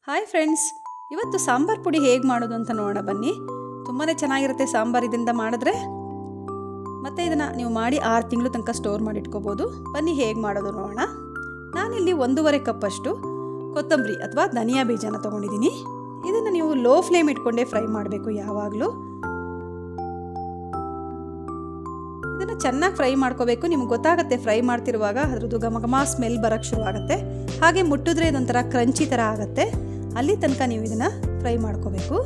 Hi friends, ಇವತ್ತು ಸಾಂಬಾರ್ ಪುಡಿ ಹೇಗೆ ಮಾಡೋದು ಅಂತ ನೋಡೋಣ ಬನ್ನಿ. ತುಂಬಾ ಚೆನ್ನಾಗಿರುತ್ತೆ ಸಾಂಬಾರ್ ಇದರಿಂದ ಮಾಡಿದ್ರೆ. ಮತ್ತು ಇದನ್ನು ನೀವು ಮಾಡಿ 6 ತಿಂಗಳು ತನಕ ಸ್ಟೋರ್ ಮಾಡಿ ಇಟ್ಕೋಬೋದು. ಬನ್ನಿ ಹೇಗೆ ಮಾಡೋದು ನೋಡೋಣ. ನಾನಿಲ್ಲಿ 1.5 ಕಪ್ಪಷ್ಟು ಕೊತ್ತಂಬರಿ ಅಥವಾ ಧನಿಯಾ ಬೀಜನ ತೊಗೊಂಡಿದ್ದೀನಿ. ಇದನ್ನು ನೀವು ಲೋ ಫ್ಲೇಮ್ ಇಟ್ಕೊಂಡೇ ಫ್ರೈ ಮಾಡಬೇಕು ಯಾವಾಗಲೂ. ಇದನ್ನು ಚೆನ್ನಾಗಿ ಫ್ರೈ ಮಾಡ್ಕೋಬೇಕು. ನಿಮ್ಗೆ ಗೊತ್ತಾಗುತ್ತೆ ಫ್ರೈ ಮಾಡ್ತಿರುವಾಗ ಅದ್ರದ್ದು ಘಮ ಸ್ಮೆಲ್ ಬರೋಕ್ಕೆ ಶುರುವಾಗುತ್ತೆ. ಹಾಗೆ ಮುಟ್ಟಿದ್ರೆ ಇದೊಂಥರ ಕ್ರಂಚಿ ಥರ ಆಗುತ್ತೆ. ಅಲ್ಲಿ ತನಕ ನೀವು ಇದನ್ನು ಫ್ರೈ ಮಾಡ್ಕೋಬೇಕು.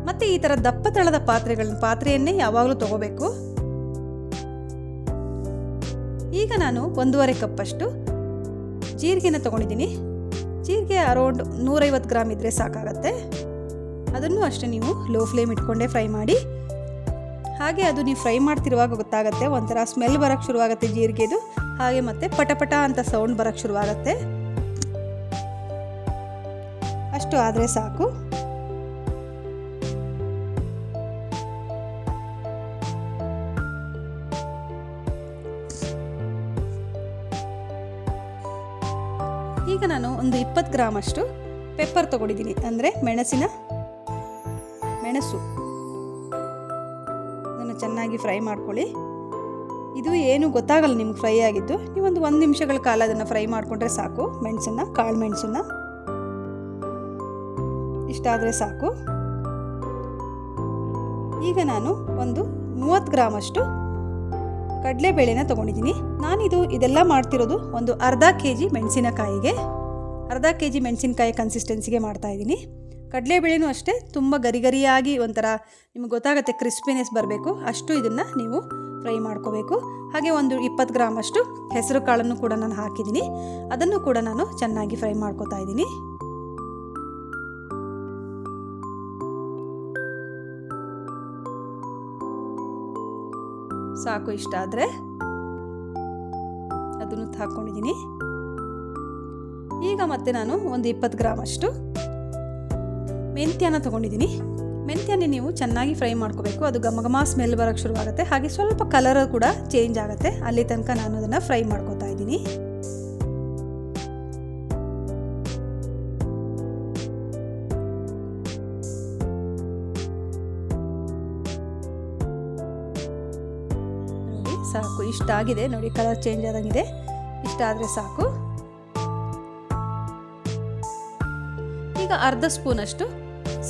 ಮತ್ತು ಈ ಥರ ದಪ್ಪ ತಳದ ಪಾತ್ರೆಯನ್ನೇ ಯಾವಾಗಲೂ ತೊಗೋಬೇಕು. ಈಗ ನಾನು 1.5 ಕಪ್ಪಷ್ಟು ಜೀರಿಗೆನ ತೊಗೊಂಡಿದ್ದೀನಿ. ಜೀರಿಗೆ ಅರೌಂಡ್ 150 ಗ್ರಾಮ್ ಇದ್ದರೆ ಸಾಕಾಗತ್ತೆ. ಅದನ್ನು ಅಷ್ಟೇ ನೀವು ಲೋ ಫ್ಲೇಮ್ ಇಟ್ಕೊಂಡೇ ಫ್ರೈ ಮಾಡಿ. ಹಾಗೆ ಅದು ನೀವು ಫ್ರೈ ಮಾಡ್ತಿರುವಾಗ ಗೊತ್ತಾಗುತ್ತೆ, ಒಂಥರ ಸ್ಮೆಲ್ ಬರೋಕ್ಕೆ ಶುರುವಾಗುತ್ತೆ ಜೀರಿಗೆದು. ಹಾಗೆ ಮತ್ತು ಪಟಪಟ ಅಂತ ಸೌಂಡ್ ಬರೋಕ್ಕೆ ಶುರುವಾಗುತ್ತೆ. ಅಷ್ಟು ಆದರೆ ಸಾಕು. ಈಗ ನಾನು ಒಂದು 20 ಗ್ರಾಮ್ ಅಷ್ಟು ಪೆಪ್ಪರ್ ತೊಗೊಂಡಿದ್ದೀನಿ, ಅಂದರೆ ಮೆಣಸು. ಅದನ್ನು ಚೆನ್ನಾಗಿ ಫ್ರೈ ಮಾಡ್ಕೊಳ್ಳಿ. ಇದು ಏನು ಗೊತ್ತಾಗಲ್ಲ ನಿಮ್ಗೆ ಫ್ರೈ ಆಗಿದ್ದು. ನೀವೊಂದು 1 ನಿಮಿಷಗಳ ಕಾಲ ಅದನ್ನು ಫ್ರೈ ಮಾಡಿಕೊಂಡ್ರೆ ಸಾಕು. ಕಾಳು ಮೆಣಸನ್ನು ಇಷ್ಟಾದರೆ ಸಾಕು. ಈಗ ನಾನು ಒಂದು 30 ಗ್ರಾಮ್ ಅಷ್ಟು ಕಡಲೆಬೇಳೆನ ತೊಗೊಂಡಿದ್ದೀನಿ. ಇದೆಲ್ಲ ಮಾಡ್ತಿರೋದು ಒಂದು ಅರ್ಧ ಕೆ ಜಿ ಮೆಣಸಿನಕಾಯಿ ಕನ್ಸಿಸ್ಟೆನ್ಸಿಗೆ ಮಾಡ್ತಾಯಿದ್ದೀನಿ. ಕಡಲೆಬೇಳೆನೂ ಅಷ್ಟೇ ತುಂಬ ಗರಿಯಾಗಿ ಒಂಥರ ನಿಮ್ಗೆ ಗೊತ್ತಾಗುತ್ತೆ, ಕ್ರಿಸ್ಪಿನೆಸ್ ಬರಬೇಕು. ಅಷ್ಟು ಇದನ್ನು ನೀವು ಫ್ರೈ ಮಾಡ್ಕೋಬೇಕು. ಹಾಗೆ ಒಂದು 20 ಗ್ರಾಮ್ ಅಷ್ಟು ಹೆಸರು ಕಾಳನ್ನು ಕೂಡ ನಾನು ಹಾಕಿದ್ದೀನಿ. ಅದನ್ನು ಕೂಡ ನಾನು ಚೆನ್ನಾಗಿ ಫ್ರೈ ಮಾಡ್ಕೋತಾ ಇದ್ದೀನಿ. ಸಾಕು, ಇಷ್ಟ ಆದರೆ ಅದನ್ನು ಹಾಕ್ಕೊಂಡಿದ್ದೀನಿ. ಈಗ ಮತ್ತೆ ನಾನು ಒಂದು 20 ಗ್ರಾಮ್ ಅಷ್ಟು ಮೆಂತ್ಯನ ತೊಗೊಂಡಿದ್ದೀನಿ. ಮೆಂತ್ಯನೇ ನೀವು ಚೆನ್ನಾಗಿ ಫ್ರೈ ಮಾಡ್ಕೋಬೇಕು. ಅದು ಘಮ ಸ್ಮೆಲ್ ಬರೋಕ್ಕೆ ಶುರುವಾಗುತ್ತೆ. ಹಾಗೆ ಸ್ವಲ್ಪ ಕಲರ್ ಕೂಡ ಚೇಂಜ್ ಆಗುತ್ತೆ. ಅಲ್ಲಿ ತನಕ ನಾನು ಅದನ್ನು ಫ್ರೈ ಮಾಡ್ಕೋತಾ ಇದ್ದೀನಿ. ನೋಡಿ ಸಾಕು, ಇಷ್ಟ ಆಗಿದೆ. ನೋಡಿ ಕಲರ್ ಚೇಂಜ್ ಆದಂಗಿದೆ. ಇಷ್ಟ ಆದರೆ ಸಾಕು. ಈಗ ಅರ್ಧ ಸ್ಪೂನಷ್ಟು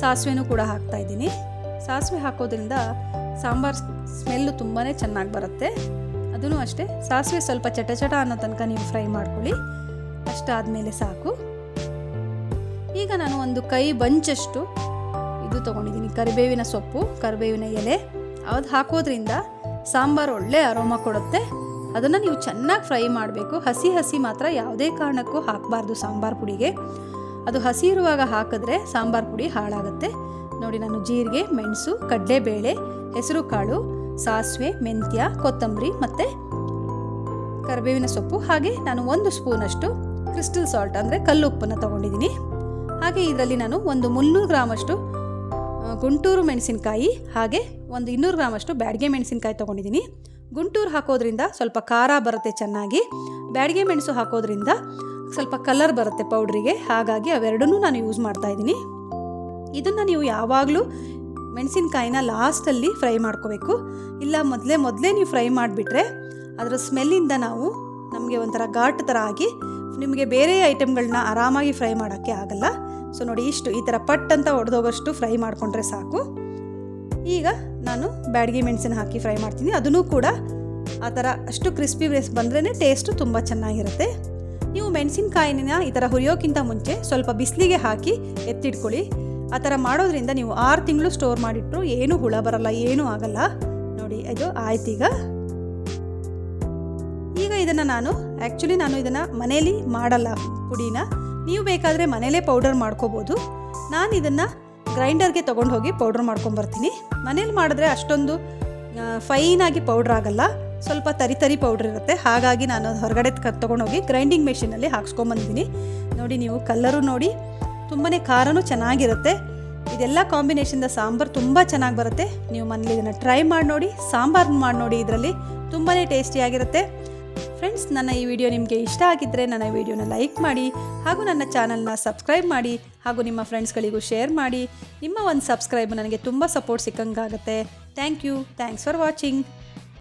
ಸಾಸಿವೆನೂ ಕೂಡ ಹಾಕ್ತಾ ಇದ್ದೀನಿ. ಸಾಸಿವೆ ಹಾಕೋದ್ರಿಂದ ಸಾಂಬಾರ್ ಸ್ಮೆಲ್ಲು ತುಂಬಾ ಚೆನ್ನಾಗಿ ಬರುತ್ತೆ. ಅದೂ ಅಷ್ಟೇ, ಸಾಸಿವೆ ಸ್ವಲ್ಪ ಚಟ ಅನ್ನೋ ತನಕ ನೀವು ಫ್ರೈ ಮಾಡ್ಕೊಳ್ಳಿ. ಅಷ್ಟಾದಮೇಲೆ ಸಾಕು. ಈಗ ನಾನು ಒಂದು ಕೈ ಬಂಚಷ್ಟು ಇದು ತೊಗೊಂಡಿದ್ದೀನಿ, ಕರಿಬೇವಿನ ಸೊಪ್ಪು, ಕರಿಬೇವಿನ ಎಲೆ. ಅದು ಹಾಕೋದ್ರಿಂದ ಸಾಂಬಾರು ಒಳ್ಳೆ ಅರೋಮಾ ಕೊಡುತ್ತೆ. ಅದನ್ನು ನೀವು ಚೆನ್ನಾಗಿ ಫ್ರೈ ಮಾಡಬೇಕು. ಹಸಿ ಮಾತ್ರ ಯಾವುದೇ ಕಾರಣಕ್ಕೂ ಹಾಕಬಾರ್ದು ಸಾಂಬಾರು ಪುಡಿಗೆ. ಅದು ಹಸಿ ಇರುವಾಗ ಹಾಕಿದ್ರೆ ಸಾಂಬಾರು ಪುಡಿ ಹಾಳಾಗುತ್ತೆ. ನೋಡಿ, ನಾನು ಜೀರಿಗೆ, ಮೆಣಸು, ಕಡಲೆಬೇಳೆ, ಹೆಸರು ಕಾಳು, ಸಾಸಿವೆ, ಮೆಂತ್ಯ, ಕೊತ್ತಂಬರಿ ಮತ್ತು ಕರಿಬೇವಿನ ಸೊಪ್ಪು, ಹಾಗೆ ನಾನು 1 ಸ್ಪೂನಷ್ಟು ಕ್ರಿಸ್ಟಲ್ ಸಾಲ್ಟ್ ಅಂದರೆ ಕಲ್ಲುಪ್ಪನ್ನು ತೊಗೊಂಡಿದ್ದೀನಿ. ಹಾಗೆ ಇದರಲ್ಲಿ ನಾನು ಒಂದು 300 ಗ್ರಾಮ್ ಅಷ್ಟು ಗುಂಟೂರು ಮೆಣಸಿನಕಾಯಿ, ಹಾಗೆ ಒಂದು 200 ಗ್ರಾಮ್ ಅಷ್ಟು ಬ್ಯಾಡಗೆ ಮೆಣಸಿನಕಾಯಿ ತೊಗೊಂಡಿದ್ದೀನಿ. ಗುಂಟೂರು ಹಾಕೋದ್ರಿಂದ ಸ್ವಲ್ಪ ಖಾರ ಬರುತ್ತೆ ಚೆನ್ನಾಗಿ. ಬ್ಯಾಡಗೆ ಮೆಣಸು ಹಾಕೋದ್ರಿಂದ ಸ್ವಲ್ಪ ಕಲರ್ ಬರುತ್ತೆ ಪೌಡ್ರಿಗೆ. ಹಾಗಾಗಿ ಅವೆರಡನ್ನೂ ನಾನು ಯೂಸ್ ಮಾಡ್ತಾಯಿದ್ದೀನಿ. ಇದನ್ನು ನೀವು ಯಾವಾಗಲೂ ಮೆಣಸಿನಕಾಯಿನ ಲಾಸ್ಟಲ್ಲಿ ಫ್ರೈ ಮಾಡ್ಕೋಬೇಕು. ಇಲ್ಲ ಮೊದಲೇ ನೀವು ಫ್ರೈ ಮಾಡಿಬಿಟ್ರೆ ಅದರ ಸ್ಮೆಲ್ಲಿಂದ ನಮಗೆ ಒಂಥರ ಘಾಟ್ ಥರ ಆಗಿ ನಿಮಗೆ ಬೇರೆ ಐಟಮ್ಗಳನ್ನ ಆರಾಮಾಗಿ ಫ್ರೈ ಮಾಡೋಕ್ಕೆ ಆಗಲ್ಲ. ಸೊ ನೋಡಿ, ಈ ಥರ ಪಟ್ ಅಂತ ಒಡೆದೋಗೋಷ್ಟು ಫ್ರೈ ಮಾಡಿಕೊಂಡ್ರೆ ಸಾಕು. ಈಗ ನಾನು ಬ್ಯಾಡಗಿ ಮೆಣಸನ್ನು ಹಾಕಿ ಫ್ರೈ ಮಾಡ್ತೀನಿ. ಅದನ್ನು ಕೂಡ ಆ ಥರ ಅಷ್ಟು ಕ್ರಿಸ್ಪಿ ಬಂದ್ರೇ ಟೇಸ್ಟು ತುಂಬ ಚೆನ್ನಾಗಿರುತ್ತೆ. ನೀವು ಮೆಣಸಿನಕಾಯಿನ ಈ ಥರ ಹುರಿಯೋಕ್ಕಿಂತ ಮುಂಚೆ ಸ್ವಲ್ಪ ಬಿಸಿಲಿಗೆ ಹಾಕಿ ಎತ್ತಿಟ್ಕೊಳ್ಳಿ. ಆ ಥರ ಮಾಡೋದ್ರಿಂದ ನೀವು 6 ತಿಂಗಳು ಸ್ಟೋರ್ ಮಾಡಿಟ್ರು ಏನೂ ಹುಳ ಬರಲ್ಲ, ಏನೂ ಆಗಲ್ಲ. ನೋಡಿ, ಇದು ಆಯ್ತೀಗ. ಈಗ ಇದನ್ನು ನಾನು ಇದನ್ನು ಮನೇಲಿ ಮಾಡಲ್ಲ ಪುಡಿನ. ನೀವು ಬೇಕಾದರೆ ಮನೇಲೇ ಪೌಡರ್ ಮಾಡ್ಕೋಬೋದು. ನಾನು ಇದನ್ನು ಗ್ರೈಂಡರ್ಗೆ ತೊಗೊಂಡು ಹೋಗಿ ಪೌಡ್ರ್ ಮಾಡ್ಕೊಂಬರ್ತೀನಿ. ಮನೇಲಿ ಮಾಡಿದ್ರೆ ಅಷ್ಟೊಂದು ಫೈನಾಗಿ ಪೌಡ್ರ್ ಆಗಲ್ಲ, ಸ್ವಲ್ಪ ತರಿ ಪೌಡ್ರ್ ಇರುತ್ತೆ. ಹಾಗಾಗಿ ನಾನು ಹೊರಗಡೆ ತೊಗೊಂಡೋಗಿ ಗ್ರೈಂಡಿಂಗ್ ಮೆಷಿನಲ್ಲಿ ಹಾಕ್ಸ್ಕೊಂಬಂದಿದ್ದೀನಿ. ನೋಡಿ, ನೀವು ಕಲ್ಲರು ನೋಡಿ, ತುಂಬಾ ಖಾರನೂ ಚೆನ್ನಾಗಿರುತ್ತೆ. ಇದೆಲ್ಲ ಕಾಂಬಿನೇಷನ್ದ ಸಾಂಬಾರು ತುಂಬ ಚೆನ್ನಾಗಿ ಬರುತ್ತೆ. ನೀವು ಮನೇಲಿ ಇದನ್ನು ಟ್ರೈ ಮಾಡಿ ನೋಡಿ, ಸಾಂಬಾರು ಮಾಡಿ ನೋಡಿ. ಇದರಲ್ಲಿ ತುಂಬಾ ಟೇಸ್ಟಿಯಾಗಿರುತ್ತೆ. ಫ್ರೆಂಡ್ಸ್, ನನ್ನ ಈ ವಿಡಿಯೋ ನಿಮಗೆ ಇಷ್ಟ ಆಗಿದ್ದರೆ ನನ್ನ ವಿಡಿಯೋನ ಲೈಕ್ ಮಾಡಿ ಹಾಗೂ ನನ್ನ ಚಾನಲ್ನ ಸಬ್ಸ್ಕ್ರೈಬ್ ಮಾಡಿ ಹಾಗೂ ನಿಮ್ಮ ಫ್ರೆಂಡ್ಸ್ಗಳಿಗೂ ಶೇರ್ ಮಾಡಿ. ನಿಮ್ಮ ಒಂದು ಸಬ್ಸ್ಕ್ರೈಬ್ ನನಗೆ ತುಂಬ ಸಪೋರ್ಟ್ ಸಿಕ್ಕಂಗಾಗುತ್ತೆ. Thank you. Thanks for watching.